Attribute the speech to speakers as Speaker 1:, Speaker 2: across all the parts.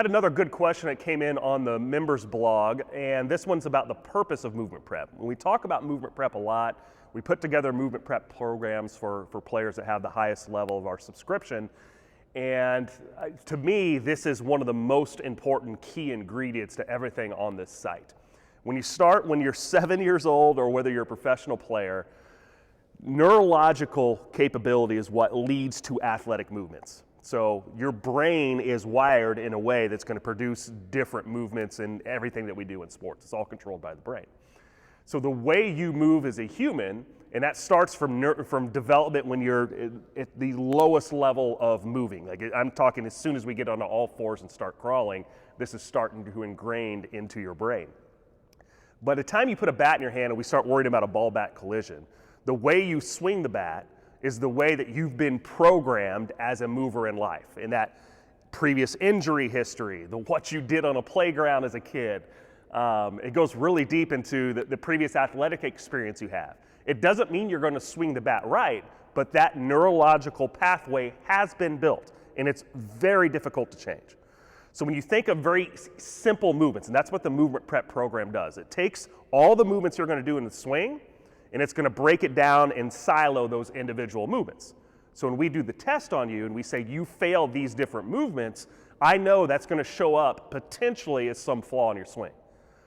Speaker 1: Had another good question that came in on the members blog, and this one's about the purpose of movement prep. When we talk about movement prep a lot, we put together movement prep programs for players that have the highest level of our subscription. And to me, this is one of the most important key ingredients to everything on this site. When you're 7 years old or whether you're a professional player, neurological capability is what leads to athletic movements. So your brain is wired in a way that's going to produce different movements in everything that we do in sports. It's all controlled by the brain. So the way you move as a human, and that starts from development when you're at the lowest level of moving. Like I'm talking as soon as we get onto all fours and start crawling, this is starting to ingrain into your brain. By the time you put a bat in your hand and we start worrying about a ball-bat collision, the way you swing the bat is the way that you've been programmed as a mover in life. In that previous injury history, what you did on a playground as a kid, it goes really deep into the previous athletic experience you have. It doesn't mean you're going to swing the bat right, but that neurological pathway has been built, and it's very difficult to change. So when you think of very simple movements, and that's what the movement prep program does, it takes all the movements you're going to do in the swing, and it's going to break it down and silo those individual movements. So when we do the test on you and we say you failed these different movements, I know that's going to show up potentially as some flaw in your swing.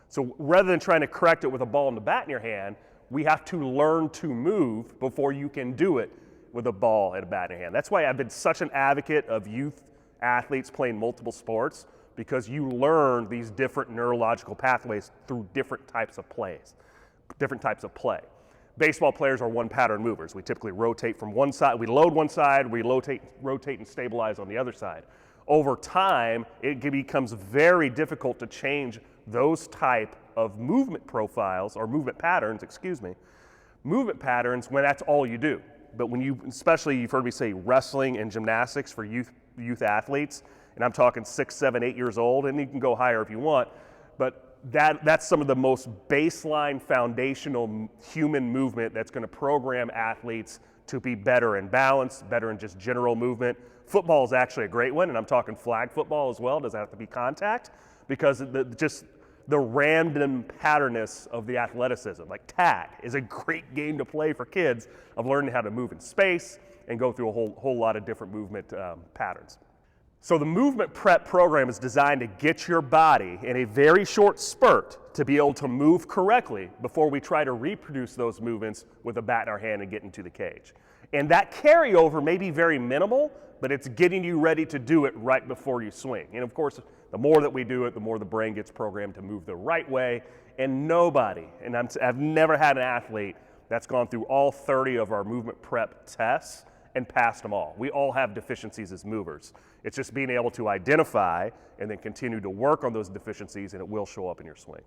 Speaker 1: So rather than trying to correct it with a ball and the bat in your hand, we have to learn to move before you can do it with a ball and a bat in your hand. That's why I've been such an advocate of youth athletes playing multiple sports, because you learn these different neurological pathways through different types of play. Baseball players are one pattern movers. We typically rotate from one side, we load one side, we rotate and stabilize on the other side. Over time, it becomes very difficult to change those type of movement profiles, or movement patterns when that's all you do. But when especially you've heard me say wrestling and gymnastics for youth athletes, and I'm talking 6, 7, 8 years old, and you can go higher if you want, but that's some of the most baseline foundational human movement that's going to program athletes to be better in balance, better in just general movement. Football is actually a great one, and I'm talking flag football as well. Does it have to be contact? Because the random patterness of the athleticism, like tag, is a great game to play for kids of learning how to move in space and go through a whole lot of different movement patterns. So the movement prep program is designed to get your body in a very short spurt to be able to move correctly before we try to reproduce those movements with a bat in our hand and get into the cage. And that carryover may be very minimal, but it's getting you ready to do it right before you swing. And of course, the more that we do it, the more the brain gets programmed to move the right way. And nobody, and I've never had an athlete that's gone through all 30 of our movement prep tests and passed them all. We all have deficiencies as movers. It's just being able to identify and then continue to work on those deficiencies, and it will show up in your swing.